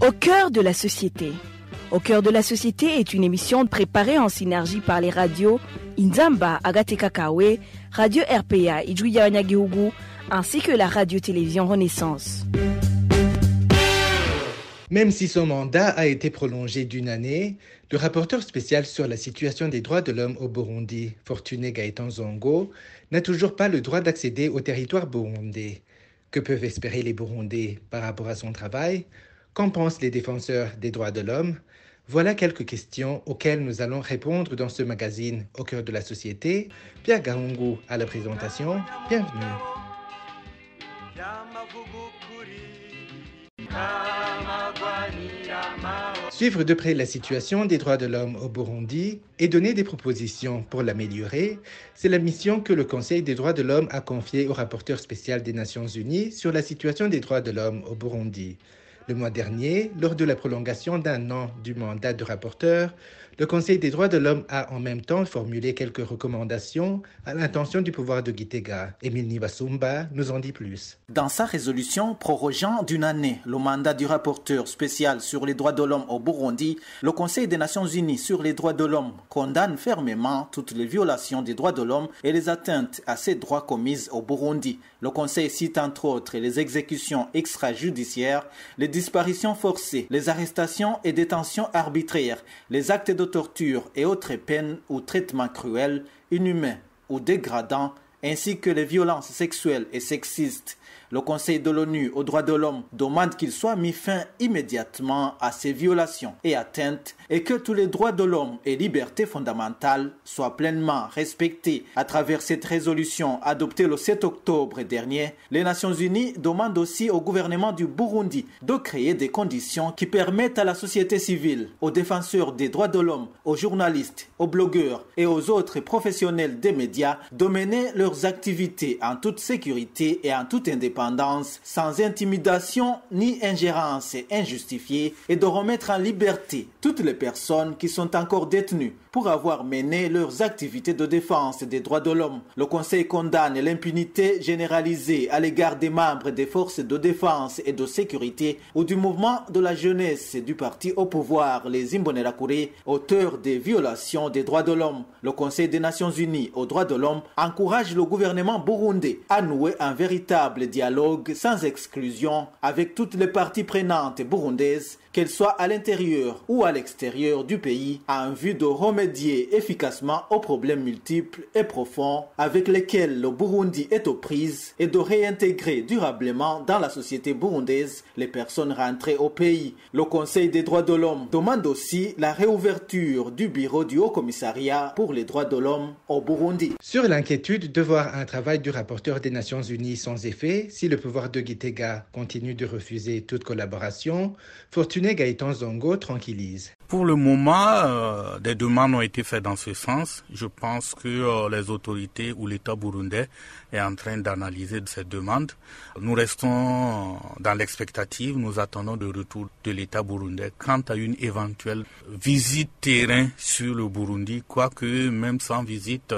Au cœur de la société. Au cœur de la société est une émission préparée en synergie par les radios Inzamba, Agateka Kawe, Radio RPA, Idjouya Wanyagihugu, ainsi que la radio-télévision Renaissance. Même si son mandat a été prolongé d'une année, le rapporteur spécial sur la situation des droits de l'homme au Burundi, Fortuné Gaëtan Zongo, n'a toujours pas le droit d'accéder au territoire burundais. Que peuvent espérer les Burundais par rapport à son travail? Qu'en pensent les défenseurs des droits de l'homme? Voilà quelques questions auxquelles nous allons répondre dans ce magazine Au cœur de la société. Pierre Gahungu à la présentation. Bienvenue. Suivre de près la situation des droits de l'homme au Burundi et donner des propositions pour l'améliorer, c'est la mission que le Conseil des droits de l'homme a confiée au rapporteur spécial des Nations Unies sur la situation des droits de l'homme au Burundi. Le mois dernier, lors de la prolongation d'un an du mandat de rapporteur, le Conseil des droits de l'homme a en même temps formulé quelques recommandations à l'intention du pouvoir de Gitega. Émile Nibasumba nous en dit plus. Dans sa résolution prorogeant d'une année le mandat du rapporteur spécial sur les droits de l'homme au Burundi, le Conseil des Nations Unies sur les droits de l'homme condamne fermement toutes les violations des droits de l'homme et les atteintes à ces droits commises au Burundi. Le Conseil cite entre autres les exécutions extrajudiciaires, les disparitions forcées, les arrestations et détentions arbitraires, les actes de torture et autres peines ou traitements cruels, inhumains ou dégradants, ainsi que les violences sexuelles et sexistes. Le Conseil de l'ONU aux droits de l'homme demande qu'il soit mis fin immédiatement à ces violations et atteintes et que tous les droits de l'homme et libertés fondamentales soient pleinement respectés. À travers cette résolution adoptée le 7 octobre dernier, les Nations Unies demandent aussi au gouvernement du Burundi de créer des conditions qui permettent à la société civile, aux défenseurs des droits de l'homme, aux journalistes, aux blogueurs et aux autres professionnels des médias de mener leurs activités en toute sécurité et en toute indépendance, sans intimidation ni ingérence injustifiée, et de remettre en liberté toutes les personnes qui sont encore détenues pour avoir mené leurs activités de défense des droits de l'homme. Le Conseil condamne l'impunité généralisée à l'égard des membres des forces de défense et de sécurité ou du mouvement de la jeunesse du parti au pouvoir, les Imbonerakure, auteurs des violations des droits de l'homme. Le Conseil des Nations Unies aux droits de l'homme encourage le gouvernement burundais à nouer un véritable dialogue sans exclusion avec toutes les parties prenantes burundaises, qu'elles soient à l'intérieur ou à l'extérieur du pays, en vue de remédier efficacement aux problèmes multiples et profonds avec lesquels le Burundi est aux prises et de réintégrer durablement dans la société burundaise les personnes rentrées au pays. Le Conseil des droits de l'homme demande aussi la réouverture du bureau du Haut-Commissariat pour les droits de l'homme au Burundi. Sur l'inquiétude de voir un travail du rapporteur des Nations Unies sans effet, si le pouvoir de Gitega continue de refuser toute collaboration, Fortuné Gaëtan Zongo tranquillise. Pour le moment, des demandes ont été faites dans ce sens. Je pense que les autorités ou l'État burundais est en train d'analyser ces demandes. Nous restons dans l'expectative, nous attendons le retour de l'État burundais quant à une éventuelle visite terrain sur le Burundi, quoique même sans visite,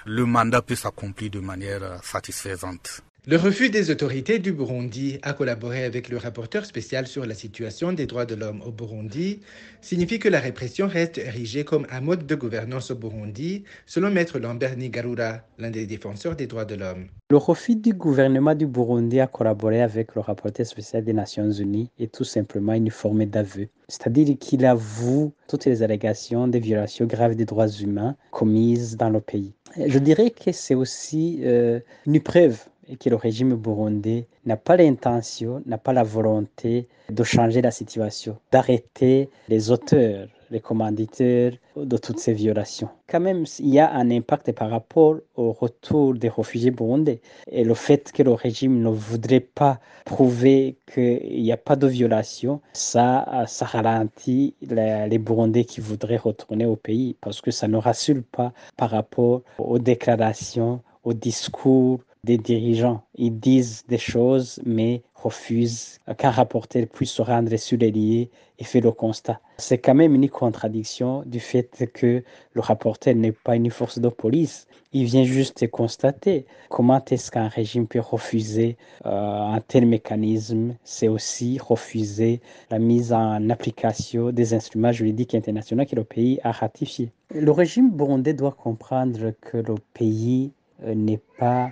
le mandat peut s'accomplir de manière satisfaisante. Le refus des autorités du Burundi à collaborer avec le rapporteur spécial sur la situation des droits de l'homme au Burundi signifie que la répression reste érigée comme un mode de gouvernance au Burundi, selon Maître Lambert Nigarura, l'un des défenseurs des droits de l'homme. Le refus du gouvernement du Burundi à collaborer avec le rapporteur spécial des Nations Unies est tout simplement une forme d'aveu. C'est-à-dire qu'il avoue toutes les allégations de violations graves des droits humains commises dans le pays. Je dirais que c'est aussi une preuve et que le régime burundais n'a pas l'intention, n'a pas la volonté de changer la situation, d'arrêter les auteurs, les commanditaires de toutes ces violations. Quand même, il y a un impact par rapport au retour des réfugiés burundais. Et le fait que le régime ne voudrait pas prouver qu'il n'y a pas de violation, ça ralentit les Burundais qui voudraient retourner au pays parce que ça ne rassure pas par rapport aux déclarations, aux discours des dirigeants. Ils disent des choses, mais refusent qu'un rapporteur puisse se rendre sur les lieux et faire le constat. C'est quand même une contradiction du fait que le rapporteur n'est pas une force de police. Il vient juste constater comment est-ce qu'un régime peut refuser un tel mécanisme. C'est aussi refuser la mise en application des instruments juridiques internationaux que le pays a ratifiés. Le régime burundais doit comprendre que le pays n'est pas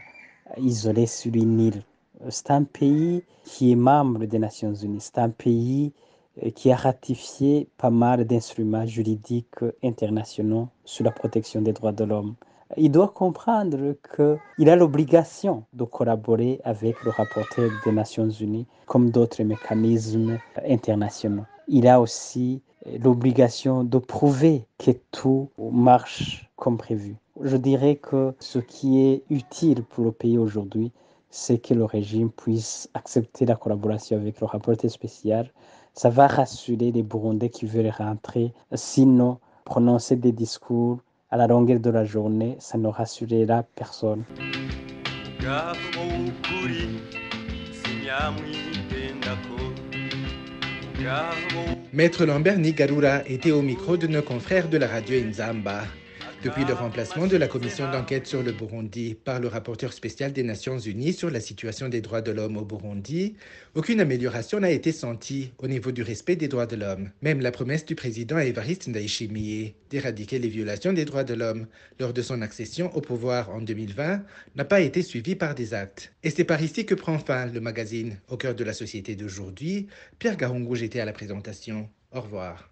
isolé sur une île. C'est un pays qui est membre des Nations Unies. C'est un pays qui a ratifié pas mal d'instruments juridiques internationaux sur la protection des droits de l'homme. Il doit comprendre qu'il a l'obligation de collaborer avec le rapporteur des Nations Unies comme d'autres mécanismes internationaux. Il a aussi l'obligation de prouver que tout marche comme prévu. Je dirais que ce qui est utile pour le pays aujourd'hui, c'est que le régime puisse accepter la collaboration avec le rapporteur spécial. Ça va rassurer les Burundais qui veulent rentrer. Sinon, prononcer des discours à la longueur de la journée, ça ne rassurera personne. Maître Lambert Nigarura était au micro de nos confrères de la radio Inzamba. Depuis le remplacement de la commission d'enquête sur le Burundi par le rapporteur spécial des Nations Unies sur la situation des droits de l'homme au Burundi, aucune amélioration n'a été sentie au niveau du respect des droits de l'homme. Même la promesse du président Évariste Ndayishimiye d'éradiquer les violations des droits de l'homme lors de son accession au pouvoir en 2020 n'a pas été suivie par des actes. Et c'est par ici que prend fin le magazine Au cœur de la société d'aujourd'hui. Pierre Gahungouj était à la présentation. Au revoir.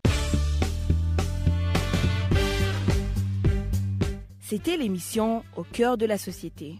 C'était l'émission Au cœur de la société.